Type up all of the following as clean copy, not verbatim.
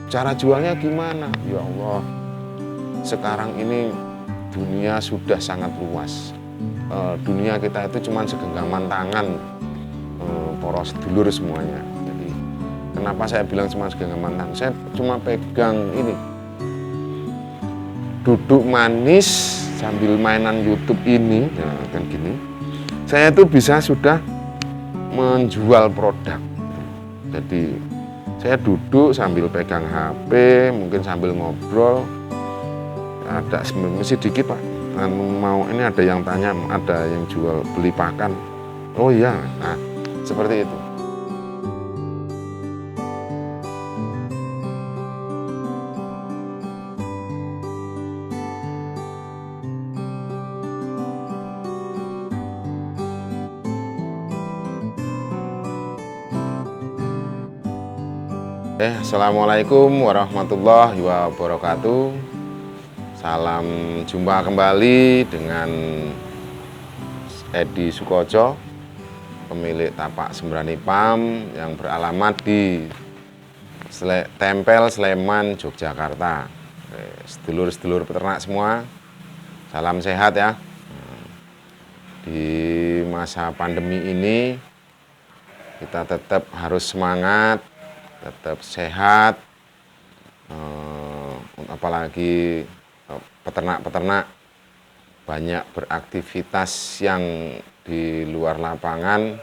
cara jualnya gimana? Ya Allah, sekarang ini dunia sudah sangat luas. Dunia kita itu cuma segenggaman tangan, poros sedulur semuanya. Jadi kenapa saya bilang cuma segenggaman tangan? Saya cuma pegang ini, duduk manis sambil mainan YouTube ini, ya kan gini. Saya itu bisa sudah menjual produk. Jadi saya duduk sambil pegang HP, mungkin sambil ngobrol. Ada masih dikit Pak. Mau ini ada yang tanya, ada yang jual beli pakan. Oh iya, nah seperti itu. Assalamualaikum warahmatullahi wabarakatuh. Salam jumpa kembali dengan Edi Sukoco, pemilik tapak Sembrani Pam yang beralamat di Tempel, Sleman, Yogyakarta. Sedulur-sedulur peternak semua, salam sehat ya. Di masa pandemi ini kita tetap harus semangat, tetap sehat, apalagi peternak-peternak banyak beraktivitas yang di luar lapangan,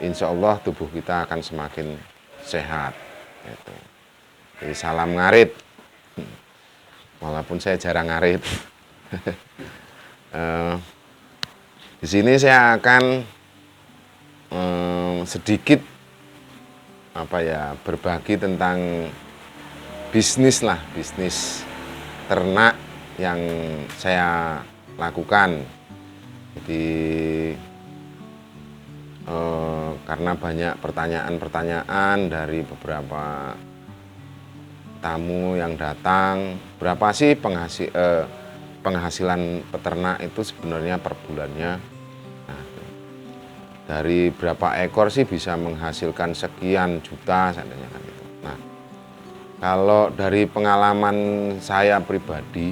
insya Allah tubuh kita akan semakin sehat. Gitu. Jadi salam ngarit, walaupun saya jarang ngarit. Di sini saya akan sedikit berbagi tentang bisnis ternak yang saya lakukan. Jadi karena banyak pertanyaan-pertanyaan dari beberapa tamu yang datang, berapa sih penghasilan peternak itu sebenarnya per bulannya? Nah, dari berapa ekor sih bisa menghasilkan sekian juta seandainya kan gitu. Nah, kalau dari pengalaman saya pribadi,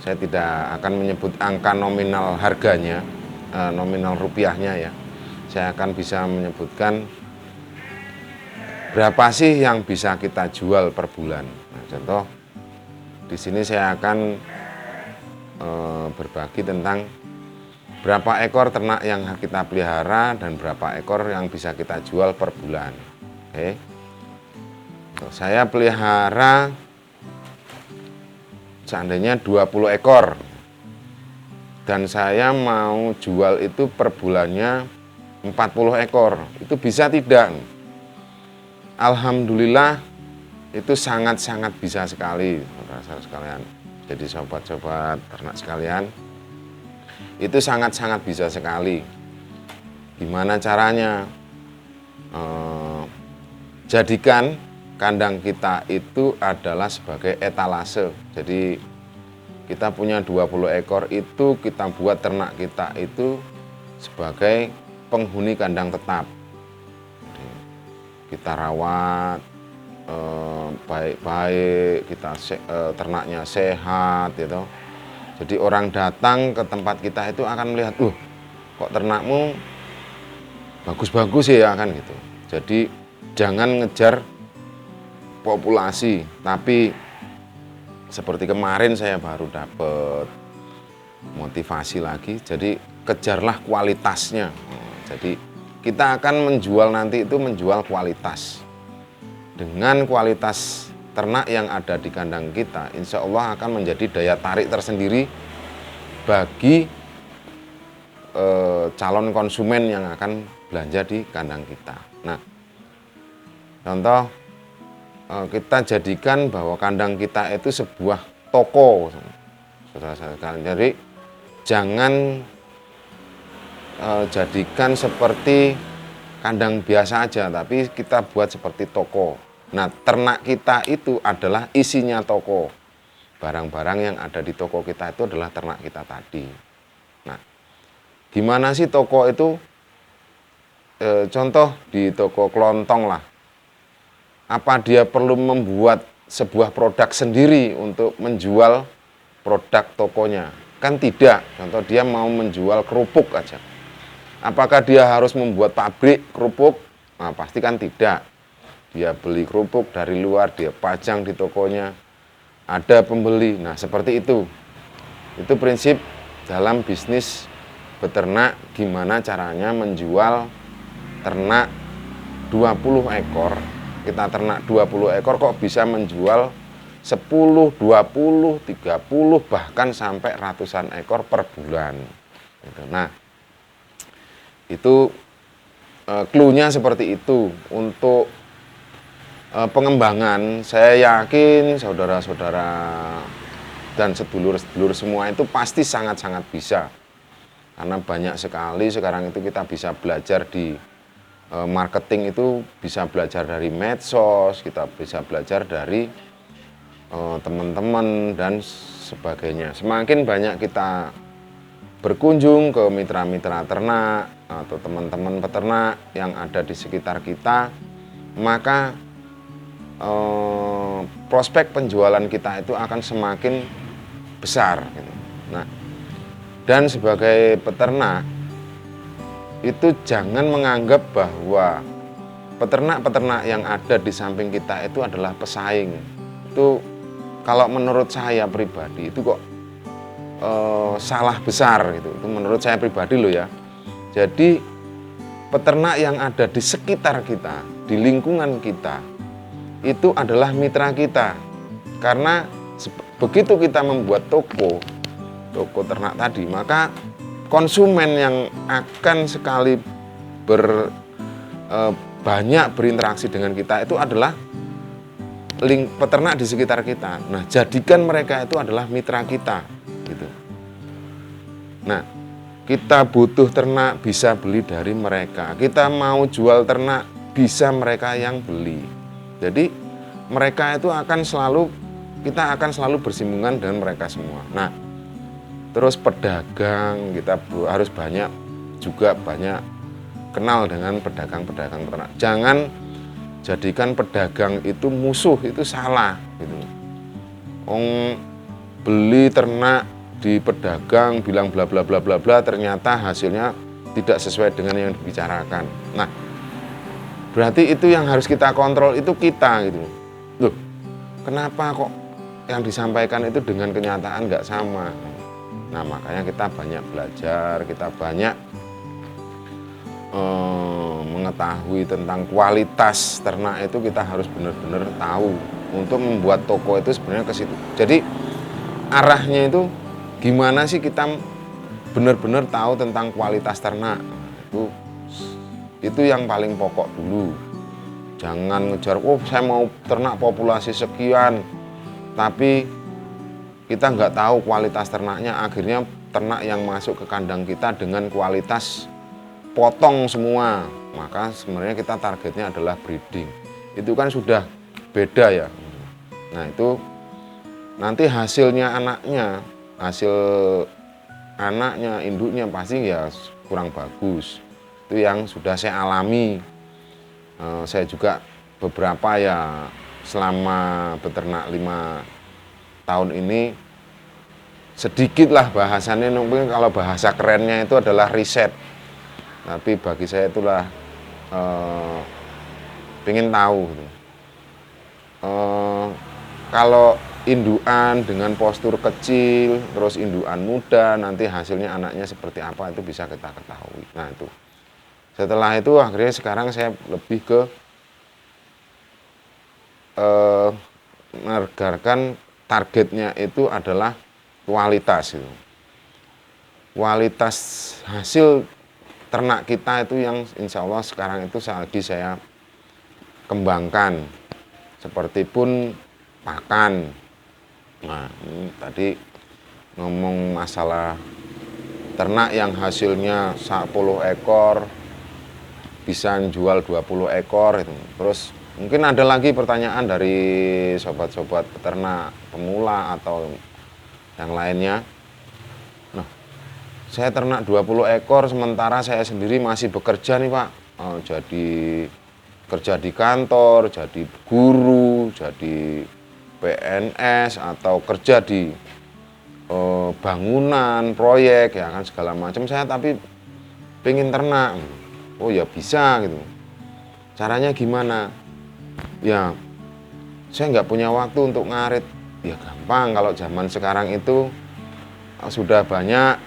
saya tidak akan menyebut angka nominal harganya, nominal rupiahnya ya. Saya akan bisa menyebutkan berapa sih yang bisa kita jual per bulan. Nah, contoh di sini saya akan berbagi tentang berapa ekor ternak yang kita pelihara dan berapa ekor yang bisa kita jual per bulan. Oke. Saya pelihara seandainya 20 ekor dan saya mau jual itu per bulannya 40 ekor. Itu bisa tidak? Alhamdulillah itu sangat-sangat bisa sekali, saudara-saudara sekalian. Jadi sobat-sobat ternak sekalian, itu sangat-sangat bisa sekali. Gimana caranya? Jadikan kandang kita itu adalah sebagai etalase. Jadi kita punya 20 ekor itu kita buat ternak kita itu sebagai penghuni kandang tetap. Jadi, kita rawat baik-baik, kita ternaknya sehat gitu. Jadi orang datang ke tempat kita itu akan melihat, kok ternakmu bagus-bagus ya kan gitu. Jadi jangan ngejar populasi, tapi seperti kemarin saya baru dapat motivasi lagi. Jadi kejarlah kualitasnya. Jadi kita akan menjual nanti itu menjual kualitas. Dengan kualitas ternak yang ada di kandang kita, insya Allah akan menjadi daya tarik tersendiri bagi calon konsumen yang akan belanja di kandang kita. Nah, contoh kita jadikan bahwa kandang kita itu sebuah toko, saudara-saudara. Jadi jangan jadikan seperti kandang biasa aja, tapi kita buat seperti toko. Nah, ternak kita itu adalah isinya toko. Barang-barang yang ada di toko kita itu adalah ternak kita tadi. Nah, gimana sih toko itu? Contoh di toko kelontong lah. Apa dia perlu membuat sebuah produk sendiri untuk menjual produk tokonya. Kan tidak. Contoh dia mau menjual kerupuk aja. Apakah dia harus membuat pabrik kerupuk? Nah, pasti kan tidak. Dia beli kerupuk dari luar, dia pajang di tokonya. Ada pembeli. Nah, seperti itu. Itu prinsip dalam bisnis beternak, gimana caranya menjual ternak 20 ekor. Kita ternak 20 ekor kok bisa menjual 10, 20, 30, bahkan sampai ratusan ekor per bulan. Nah, itu clue-nya seperti itu. Untuk pengembangan, saya yakin saudara-saudara dan sedulur-sedulur semua itu pasti sangat-sangat bisa. Karena banyak sekali sekarang itu kita bisa belajar di marketing, itu bisa belajar dari medsos, kita bisa belajar dari teman-teman dan sebagainya. Semakin banyak kita berkunjung ke mitra-mitra ternak atau teman-teman peternak yang ada di sekitar kita, maka prospek penjualan kita itu akan semakin besar gitu. Nah, dan sebagai peternak itu jangan menganggap bahwa peternak-peternak yang ada di samping kita itu adalah pesaing. Itu kalau menurut saya pribadi itu kok salah besar gitu. Itu menurut saya pribadi loh ya. Jadi peternak yang ada di sekitar kita, di lingkungan kita, itu adalah mitra kita. Karena begitu kita membuat toko ternak tadi, maka konsumen yang akan sekali banyak berinteraksi dengan kita itu adalah peternak di sekitar kita. Nah, jadikan mereka itu adalah mitra kita gitu. Nah, kita butuh ternak bisa beli dari mereka. Kita mau jual ternak bisa mereka yang beli. Jadi mereka itu kita akan selalu bersinggungan dengan mereka semua. Nah, terus pedagang, kita harus banyak kenal dengan pedagang-pedagang ternak. Jangan jadikan pedagang itu musuh, itu salah gitu. Beli ternak di pedagang bilang bla bla bla bla bla, ternyata hasilnya tidak sesuai dengan yang dibicarakan. Nah, berarti itu yang harus kita kontrol itu kita gitu. Loh, kenapa kok yang disampaikan itu dengan kenyataan nggak sama? Nah, makanya kita banyak belajar, kita banyak mengetahui tentang kualitas ternak itu, kita harus benar-benar tahu untuk membuat toko itu sebenarnya ke situ. Jadi arahnya itu gimana sih kita benar-benar tahu tentang kualitas ternak. Itu yang paling pokok dulu. Jangan ngejar, saya mau ternak populasi sekian, tapi kita nggak tahu kualitas ternaknya, akhirnya ternak yang masuk ke kandang kita dengan kualitas potong semua, maka sebenarnya kita targetnya adalah breeding. Itu kan sudah beda ya. Nah, itu nanti hasil anaknya, induknya pasti ya kurang bagus. Itu yang sudah saya alami. Saya juga beberapa ya selama beternak 5 tahun ini sedikitlah bahasannya, mungkin kalau bahasa kerennya itu adalah riset. Tapi bagi saya itulah pengen tahu gitu. Kalau indukan dengan postur kecil, terus indukan muda, nanti hasilnya anaknya seperti apa itu bisa kita ketahui. Nah, itu. Setelah itu akhirnya sekarang saya lebih ke menegarkan targetnya itu adalah kualitas itu. Kualitas hasil ternak kita itu yang insya Allah sekarang itu lagi saya kembangkan. Seperti pun pakan. Nah, ini tadi ngomong masalah ternak yang hasilnya 10 ekor bisa jual 20 ekor itu. Terus mungkin ada lagi pertanyaan dari sobat-sobat peternak pemula atau yang lainnya. Nah, saya ternak 20 ekor sementara saya sendiri masih bekerja nih Pak. Jadi kerja di kantor, jadi guru, jadi PNS atau kerja di bangunan, proyek ya kan segala macam, saya tapi pengen ternak. Oh ya bisa gitu. Caranya gimana? Ya saya nggak punya waktu untuk ngarit. Ya gampang, kalau zaman sekarang itu sudah banyak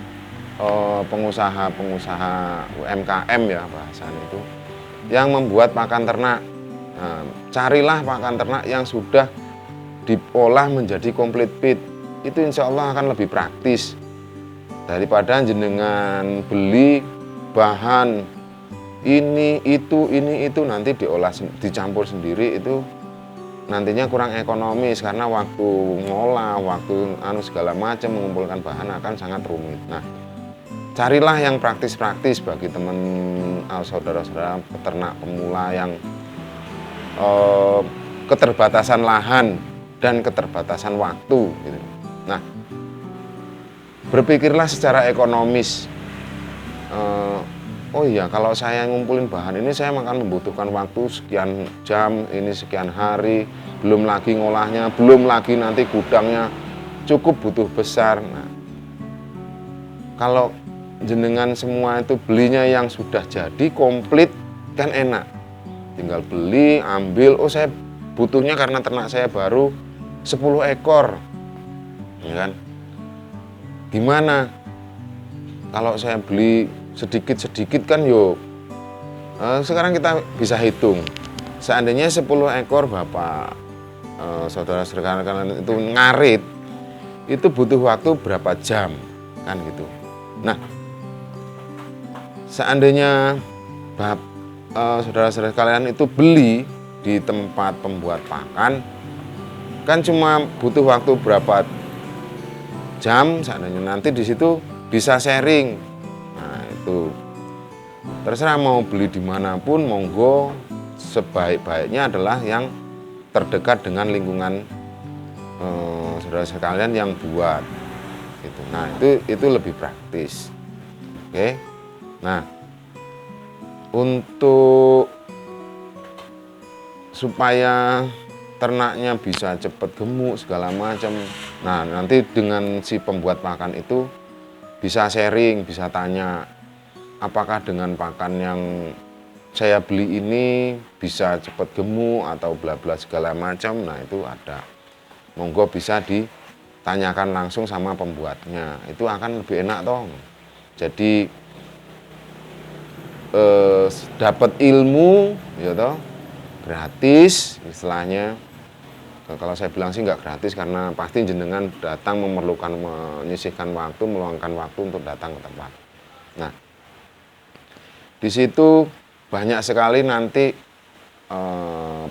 pengusaha-pengusaha UMKM ya bahasanya itu yang membuat pakan ternak. Nah, carilah pakan ternak yang sudah diolah menjadi complete feed. Itu insya Allah akan lebih praktis daripada jenengan beli bahan ini itu nanti diolah dicampur sendiri, itu nantinya kurang ekonomis karena waktu ngolah, waktu segala macam mengumpulkan bahan akan sangat rumit. Nah, carilah yang praktis-praktis bagi teman saudara-saudara peternak pemula yang keterbatasan lahan dan keterbatasan waktu gitu. Nah, berpikirlah secara ekonomis. Oh iya, kalau saya ngumpulin bahan ini saya akan membutuhkan waktu sekian jam, ini sekian hari, belum lagi ngolahnya, belum lagi nanti gudangnya cukup butuh besar. Nah, kalau jenengan semua itu belinya yang sudah jadi komplit kan enak. Tinggal beli, ambil, oh saya butuhnya karena ternak saya baru 10 ekor. Ya kan? Gimana? Kalau saya beli sedikit-sedikit kan yuk. Sekarang kita bisa hitung. Seandainya 10 ekor Bapak saudara-saudara kalian itu ngarit, itu butuh waktu berapa jam kan gitu. Nah, seandainya saudara-saudara kalian itu beli di tempat pembuat pakan, kan cuma butuh waktu berapa jam, seandainya nanti di situ bisa sharing. Nah itu terserah mau beli dimanapun, monggo, sebaik-baiknya adalah yang terdekat dengan lingkungan saudara sekalian yang buat gitu. Nah itu lebih praktis. Oke. Nah, untuk supaya ternaknya bisa cepat gemuk segala macam, nah nanti dengan si pembuat pakan itu bisa sharing, bisa tanya apakah dengan pakan yang saya beli ini bisa cepat gemuk atau bla bla segala macam. Nah itu ada, monggo bisa ditanyakan langsung sama pembuatnya, itu akan lebih enak toh. Jadi dapat ilmu ya toh, gratis istilahnya. Kalau saya bilang sih nggak gratis karena pasti jenengan datang memerlukan menyisihkan waktu, meluangkan waktu untuk datang ke tempat. Nah, di situ banyak sekali nanti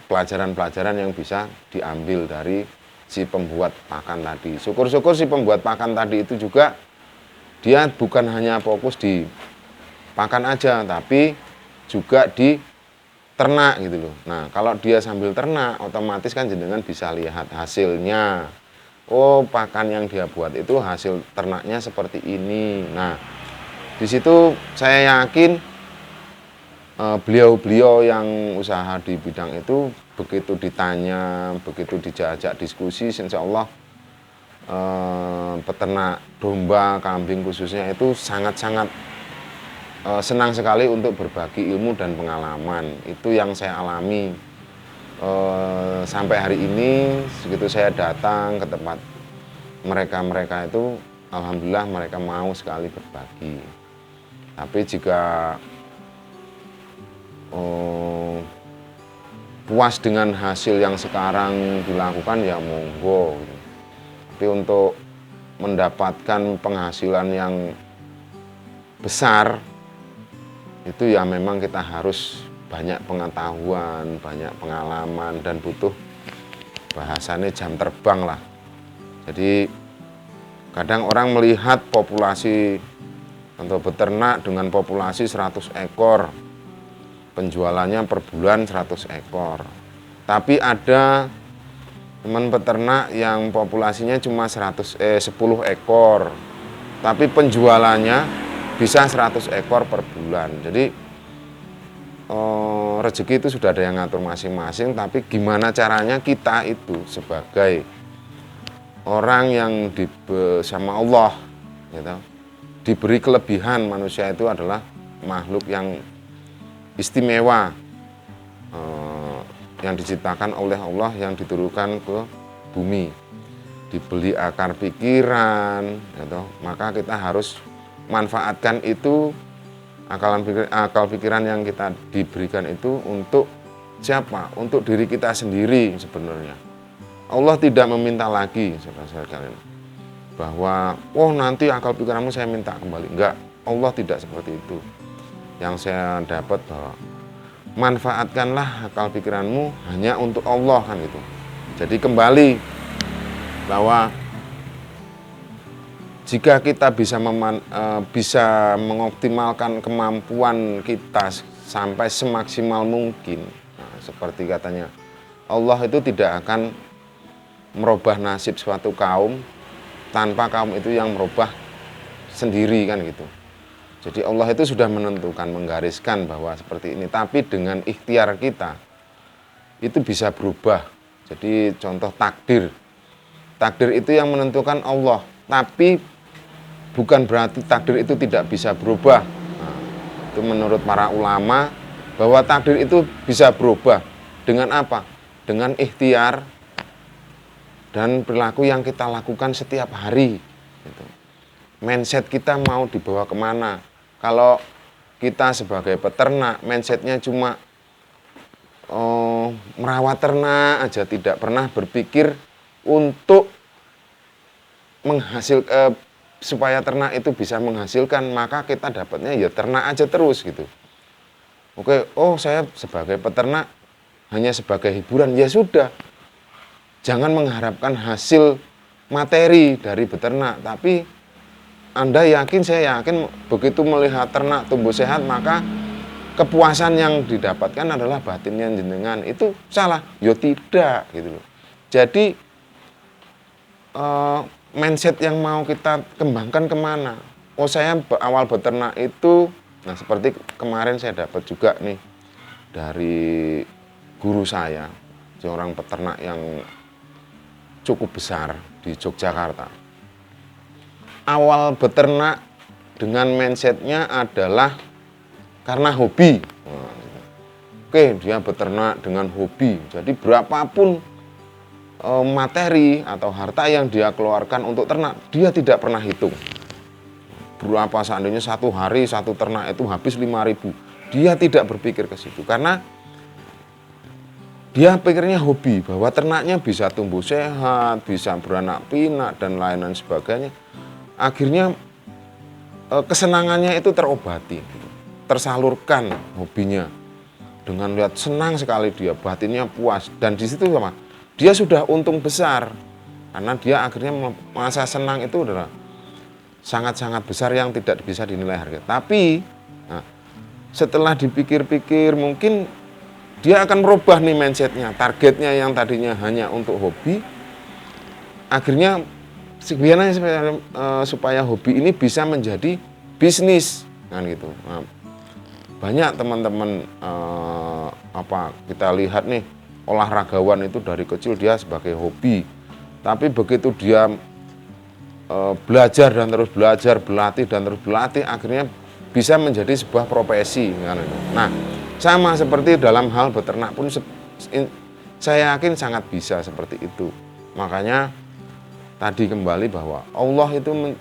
pelajaran-pelajaran yang bisa diambil dari si pembuat pakan tadi. Syukur-syukur si pembuat pakan tadi itu juga dia bukan hanya fokus di pakan aja, tapi juga di ternak gitu loh. Nah, kalau dia sambil ternak, otomatis kan jenengan bisa lihat hasilnya. Oh, pakan yang dia buat itu hasil ternaknya seperti ini. Nah, di situ saya yakin beliau-beliau yang usaha di bidang itu begitu ditanya, begitu dijajak diskusi, insya Allah peternak domba, kambing khususnya itu sangat-sangat senang sekali untuk berbagi ilmu dan pengalaman. Itu yang saya alami sampai hari ini. Segitu saya datang ke tempat mereka itu, alhamdulillah mereka mau sekali berbagi. Tapi jika puas dengan hasil yang sekarang dilakukan ya monggo. Tapi untuk mendapatkan penghasilan yang besar itu ya memang kita harus banyak pengetahuan, banyak pengalaman, dan butuh bahasanya jam terbang lah. Jadi kadang orang melihat populasi atau beternak dengan populasi 100 ekor, penjualannya per bulan 100 ekor. Tapi ada teman peternak yang populasinya cuma 10 ekor, tapi penjualannya bisa 100 ekor per bulan. Jadi rezeki itu sudah ada yang ngatur masing-masing, tapi gimana caranya kita itu sebagai orang yang sama Allah gitu, diberi kelebihan. Manusia itu adalah makhluk yang istimewa, yang diciptakan oleh Allah, yang diturunkan ke bumi, dibeli akal pikiran gitu. Maka kita harus manfaatkan itu, akal pikiran yang kita diberikan itu untuk siapa? Untuk diri kita sendiri sebenarnya. Allah tidak meminta lagi, saudara-saudara, bahwa nanti akal pikiranmu saya minta kembali. Enggak, Allah tidak seperti itu. Yang saya dapat bahwa manfaatkanlah akal pikiranmu hanya untuk Allah, kan gitu. Jadi kembali bahwa jika kita bisa mengoptimalkan kemampuan kita sampai semaksimal mungkin, seperti katanya Allah itu tidak akan merubah nasib suatu kaum tanpa kaum itu yang merubah sendiri, kan gitu. Jadi Allah itu sudah menentukan, menggariskan bahwa seperti ini, tapi dengan ikhtiar kita itu bisa berubah. Jadi contoh takdir itu yang menentukan Allah, tapi bukan berarti takdir itu tidak bisa berubah. Itu menurut para ulama bahwa takdir itu bisa berubah dengan apa? Dengan ikhtiar dan perilaku yang kita lakukan setiap hari gitu. Mindset kita mau dibawa kemana? Kalau kita sebagai peternak, mindsetnya cuma merawat ternak aja, tidak pernah berpikir untuk menghasilkan, supaya ternak itu bisa menghasilkan, maka kita dapatnya ya ternak aja terus gitu. Oke, saya sebagai peternak hanya sebagai hiburan, ya sudah. Jangan mengharapkan hasil materi dari beternak, tapi Anda yakin, saya yakin begitu melihat ternak tumbuh sehat, maka kepuasan yang didapatkan adalah batinnya jenengan. Itu salah? Ya tidak gitu loh. Jadi mindset yang mau kita kembangkan kemana? Saya awal beternak itu, nah seperti kemarin saya dapat juga nih dari guru saya, seorang peternak yang cukup besar di Yogyakarta. Awal beternak dengan mindsetnya adalah karena hobi. Oke, dia beternak dengan hobi. Jadi berapapun materi atau harta yang dia keluarkan untuk ternak, dia tidak pernah hitung. Berapa seandainya satu hari satu ternak itu habis 5.000, dia tidak berpikir ke situ karena dia pikirnya hobi, bahwa ternaknya bisa tumbuh sehat, bisa beranak pinak dan lain-lain sebagainya. Akhirnya kesenangannya itu terobati, tersalurkan hobinya. Dengan lihat senang sekali dia, batinnya puas, dan di situ sama dia sudah untung besar karena dia akhirnya masa senang itu adalah sangat-sangat besar yang tidak bisa dinilai harga. Tapi setelah dipikir-pikir mungkin dia akan merubah nih mindsetnya, targetnya yang tadinya hanya untuk hobi, akhirnya sebenarnya supaya hobi ini bisa menjadi bisnis, kan gitu. Banyak teman-teman kita lihat nih, olahragawan itu dari kecil dia sebagai hobi, tapi begitu dia belajar dan terus belajar, berlatih dan terus berlatih, akhirnya bisa menjadi sebuah profesi, kan gitu. Nah, sama seperti dalam hal beternak pun saya yakin sangat bisa seperti itu. Makanya tadi kembali bahwa Allah itu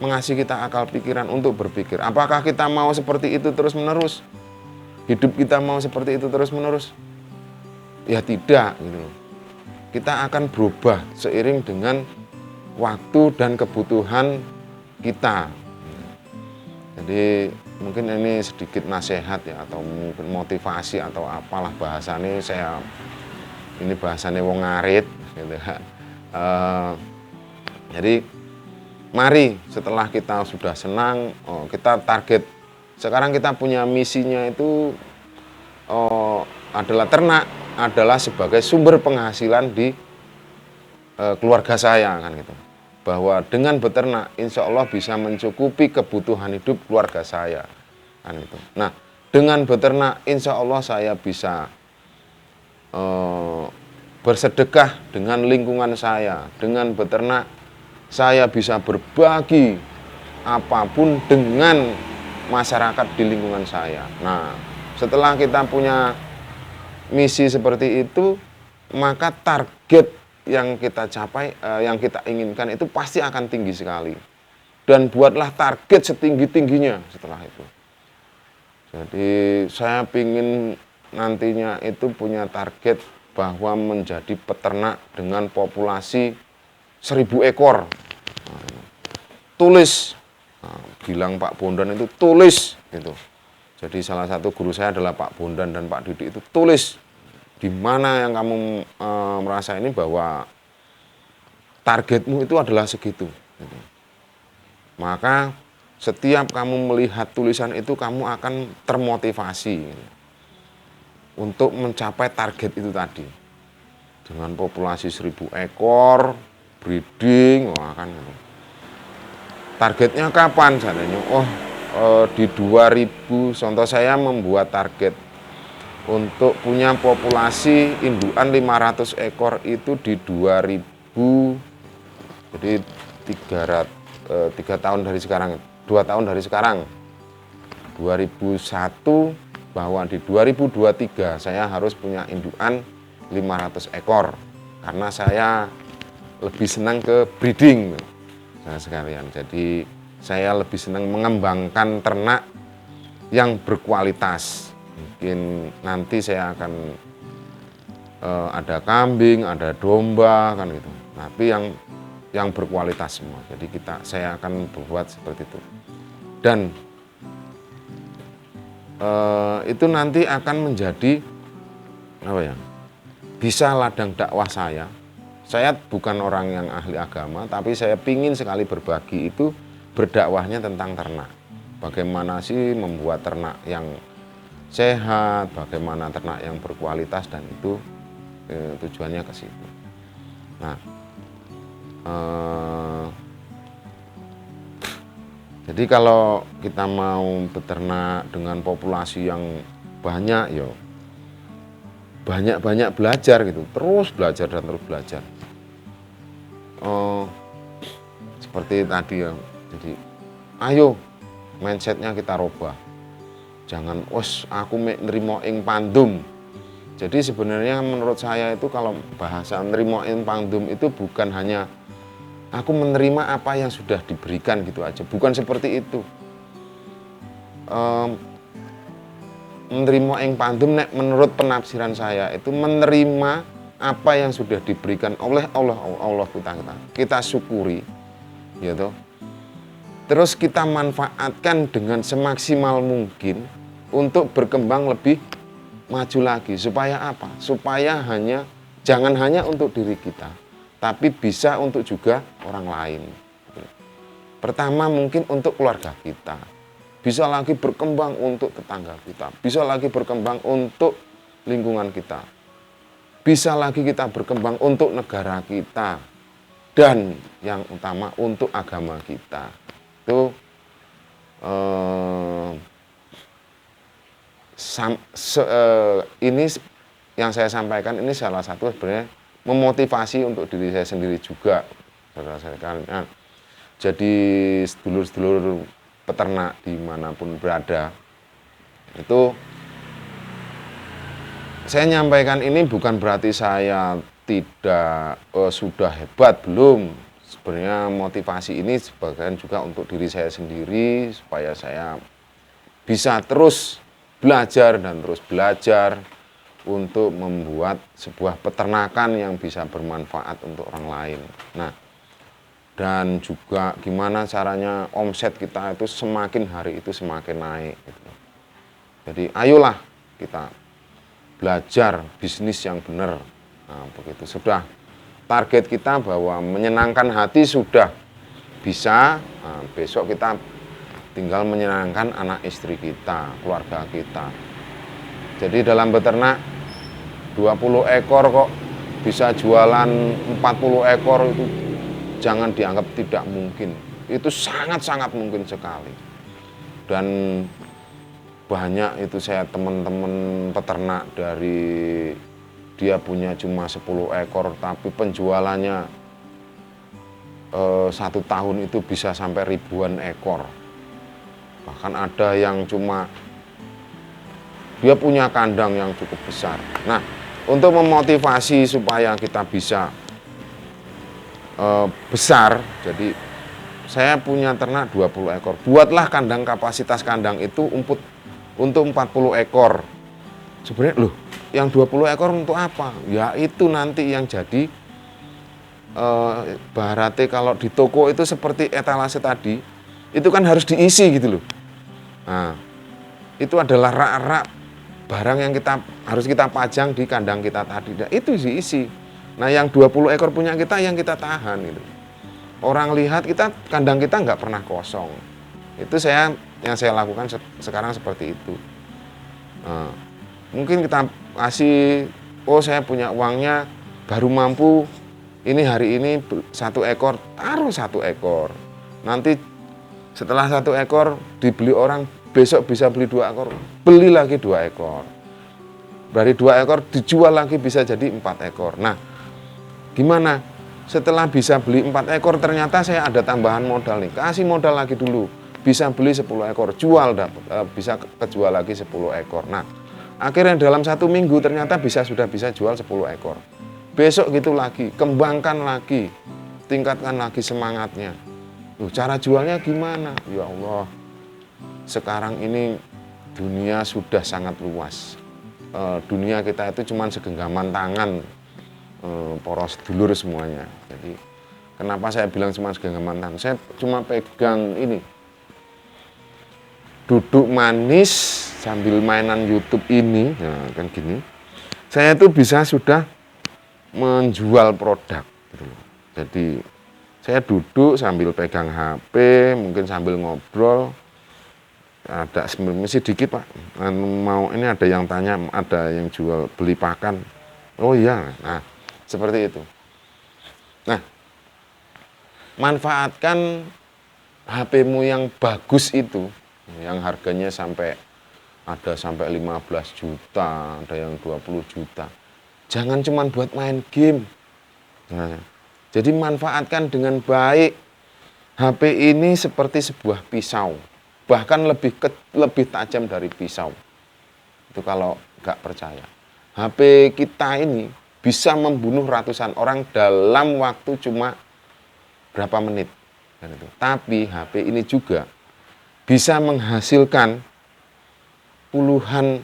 mengasih kita akal pikiran untuk berpikir. Apakah kita mau seperti itu terus-menerus? Hidup kita mau seperti itu terus-menerus? Ya tidak gitu loh. Kita akan berubah seiring dengan waktu dan kebutuhan kita. Jadi mungkin ini sedikit nasihat ya, atau mungkin motivasi atau apalah bahasanya, ini bahasanya wong ngarit gitu ya. Jadi mari setelah kita sudah senang, kita target. Sekarang kita punya misinya itu adalah ternak adalah sebagai sumber penghasilan di keluarga saya, kan gitu. Bahwa dengan beternak insya Allah bisa mencukupi kebutuhan hidup keluarga saya, kan gitu. Nah, Dengan beternak, insya Allah saya bisa bersedekah dengan lingkungan saya. Dengan beternak, saya bisa berbagi apapun dengan masyarakat di lingkungan saya. Nah, setelah kita punya misi seperti itu, maka target yang kita capai, yang kita inginkan itu pasti akan tinggi sekali. Dan buatlah target setinggi-tingginya setelah itu. Jadi saya ingin nantinya itu punya target bahwa menjadi peternak dengan populasi 1000 ekor. Tulis, bilang Pak Bondan itu tulis gitu. Jadi salah satu guru saya adalah Pak Bondan dan Pak Didik itu tulis di mana yang kamu merasa ini bahwa targetmu itu adalah segitu. Gitu. Maka setiap kamu melihat tulisan itu kamu akan termotivasi gitu, untuk mencapai target itu tadi. Dengan populasi 1000 ekor, breeding, wah kan gitu. Targetnya kapan seandainya? Di 2000, contoh saya membuat target untuk punya populasi indukan 500 ekor itu di 2000, jadi 3 tahun dari sekarang, 2 tahun dari sekarang, 2001, bahwa di 2023 saya harus punya indukan 500 ekor karena saya lebih senang ke breeding sekalian. Jadi saya lebih senang mengembangkan ternak yang berkualitas. Mungkin nanti saya akan ada kambing, ada domba kan gitu. Tapi yang berkualitas semua. Jadi saya akan berbuat seperti itu. Dan itu nanti akan menjadi bisa ladang dakwah saya. Saya bukan orang yang ahli agama, tapi saya pingin sekali berbagi itu, berdakwahnya tentang ternak. Bagaimana sih membuat ternak yang sehat, bagaimana ternak yang berkualitas, dan itu tujuannya ke situ. Nah, jadi kalau kita mau beternak dengan populasi yang banyak, ya banyak-banyak belajar gitu, terus belajar dan terus belajar. Seperti tadi ya, jadi ayo mindsetnya kita rubah. Jangan aku nerimo ing pandum. Jadi sebenarnya menurut saya itu kalau bahasa nerimo ing pandum itu bukan hanya aku menerima apa yang sudah diberikan gitu aja, bukan seperti itu. Menerima ing pandum menurut penafsiran saya itu menerima apa yang sudah diberikan oleh Allah kita syukuri, gitu. Terus kita manfaatkan dengan semaksimal mungkin untuk berkembang lebih maju lagi. Supaya apa? Supaya jangan hanya untuk diri kita, tapi bisa untuk juga orang lain. Pertama mungkin untuk keluarga kita, bisa lagi berkembang untuk tetangga kita, bisa lagi berkembang untuk lingkungan kita, bisa lagi kita berkembang untuk negara kita, dan yang utama untuk agama kita. Itu ini yang saya sampaikan ini salah satu sebenarnya memotivasi untuk diri saya sendiri juga, saudara-saudara. Jadi sedulur-sedulur peternak dimanapun berada, itu saya nyampaikan ini bukan berarti saya tidak sudah hebat, belum. Sebenarnya motivasi ini sebagian juga untuk diri saya sendiri, supaya saya bisa terus belajar dan terus belajar untuk membuat sebuah peternakan yang bisa bermanfaat untuk orang lain. Nah, dan juga gimana caranya omset kita itu semakin hari itu semakin naik. Gitu. Jadi ayolah kita belajar bisnis yang benar. Nah, begitu sudah target kita bahwa menyenangkan hati sudah bisa. Nah, besok kita tinggal menyenangkan anak istri kita, keluarga kita. Jadi dalam beternak 20 ekor kok bisa jualan 40 ekor itu jangan dianggap tidak mungkin. Itu sangat-sangat mungkin sekali. Dan banyak itu saya teman-teman peternak dari dia punya cuma 10 ekor tapi penjualannya 1 tahun itu bisa sampai ribuan ekor. Bahkan ada yang cuma dia punya kandang yang cukup besar. Nah, untuk memotivasi supaya kita bisa besar, jadi saya punya ternak 20 ekor. Buatlah kandang, kapasitas kandang itu untuk 40 ekor. Sebenarnya loh, yang 20 ekor untuk apa? Ya itu nanti yang jadi barate kalau di toko itu seperti etalase tadi, itu kan harus diisi gitu loh. Nah, itu adalah rak-rak barang yang harus kita pajang di kandang kita tadi. Nah, itu diisi. Nah, yang 20 ekor punya kita yang kita tahan gitu. Orang lihat kandang kita nggak pernah kosong. Itu yang saya lakukan sekarang seperti itu. Nah, mungkin kita kasih, saya punya uangnya baru mampu ini hari ini 1 ekor, taruh 1 ekor. Nanti setelah 1 ekor dibeli orang, besok bisa beli 2 ekor, beli lagi 2 ekor. Dari 2 ekor dijual lagi bisa jadi 4 ekor. Nah, gimana? Setelah bisa beli 4 ekor ternyata saya ada tambahan modal nih. Kasih modal lagi dulu. Bisa beli 10 ekor, jual bisa kejual lagi 10 ekor. Nah, akhirnya dalam 1 minggu ternyata sudah bisa jual 10 ekor. Besok gitu lagi, kembangkan lagi, tingkatkan lagi semangatnya. Loh, cara jualnya gimana? Ya Allah, sekarang ini dunia sudah sangat luas. Dunia kita itu cuma segenggaman tangan, poros dulur semuanya. Jadi kenapa saya bilang cuma segenggaman tangan? Saya cuma pegang ini, duduk manis sambil mainan YouTube ini, nah, kan gini. Saya itu bisa sudah menjual produk. Gitu. Jadi saya duduk sambil pegang HP, mungkin sambil ngobrol. Ada masih dikit Pak. Ini ada yang tanya, ada yang jual beli pakan. Oh iya, nah seperti itu. Nah, manfaatkan HP-mu yang bagus itu, yang harganya ada sampai 15 juta, ada yang 20 juta. Jangan cuma buat main game. Nah, jadi manfaatkan dengan baik. HP ini seperti sebuah pisau. Bahkan lebih tajam dari pisau. Itu kalau nggak percaya. HP kita ini bisa membunuh ratusan orang dalam waktu cuma berapa menit. Tapi HP ini juga bisa menghasilkan puluhan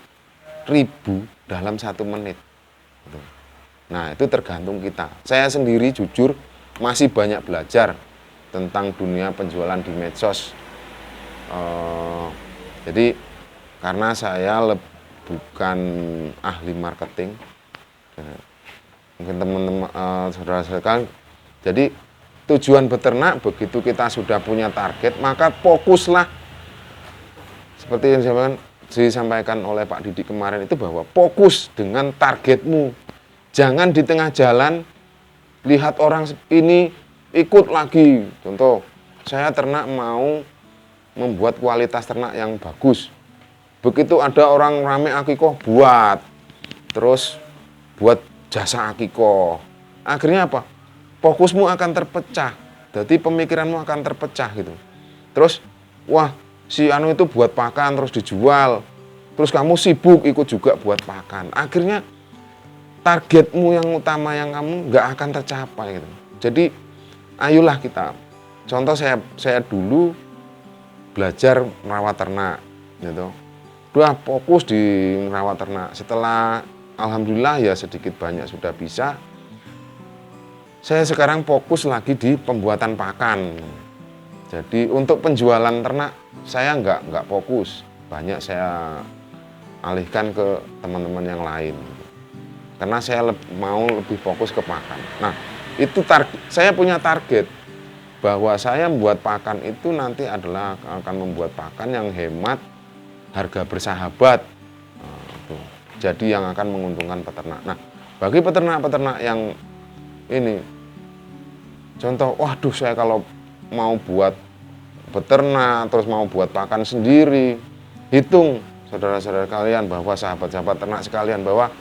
ribu dalam 1 menit. Nah, itu tergantung kita. Saya sendiri jujur masih banyak belajar tentang dunia penjualan di medsos. Jadi karena saya bukan ahli marketing, mungkin teman-teman saudara-saudara, jadi tujuan beternak begitu kita sudah punya target, maka fokuslah seperti yang disampaikan oleh Pak Didi kemarin itu, bahwa fokus dengan targetmu. Jangan di tengah jalan lihat orang ini ikut lagi. Contoh, saya ternak mau membuat kualitas ternak yang bagus. Begitu ada orang rame akikoh, terus buat jasa akikoh. Akhirnya apa? Fokusmu akan terpecah. Jadi pemikiranmu akan terpecah gitu. Terus, wah si anu itu buat pakan terus dijual. Terus kamu sibuk ikut juga buat pakan. Akhirnya targetmu yang utama yang kamu nggak akan tercapai gitu. Jadi ayolah kita. Contoh saya dulu belajar merawat ternak gitu. Udah fokus di merawat ternak. Setelah alhamdulillah ya sedikit banyak sudah bisa. Saya sekarang fokus lagi di pembuatan pakan. Jadi untuk penjualan ternak saya nggak fokus. Banyak saya alihkan ke teman-teman yang lain. Karena saya mau lebih fokus ke pakan. Nah, itu saya punya target bahwa saya membuat pakan itu nanti adalah akan membuat pakan yang hemat, harga bersahabat. Nah, jadi yang akan menguntungkan peternak. Nah, bagi peternak-peternak yang ini, contoh, waduh saya kalau mau buat beternak terus mau buat pakan sendiri, hitung saudara-saudara kalian, bahwa sahabat-sahabat ternak sekalian, bahwa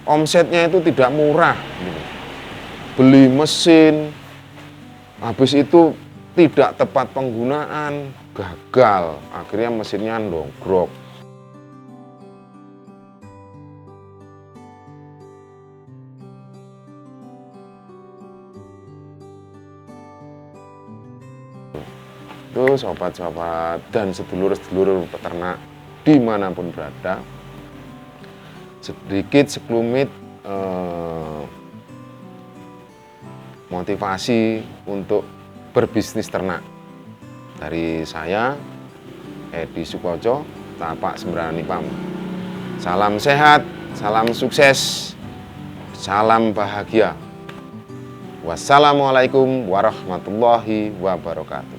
omsetnya itu tidak murah gitu. Beli mesin, habis itu tidak tepat penggunaan, gagal, akhirnya mesinnya ndogrok. Itu sobat-sobat dan sedulur-sedulur peternak dimanapun berada, sedikit sekelumit motivasi untuk berbisnis ternak dari saya, Edi Sukoco, Tapak Sembrani Pam. Salam sehat, salam sukses, salam bahagia. Wassalamualaikum warahmatullahi wabarakatuh.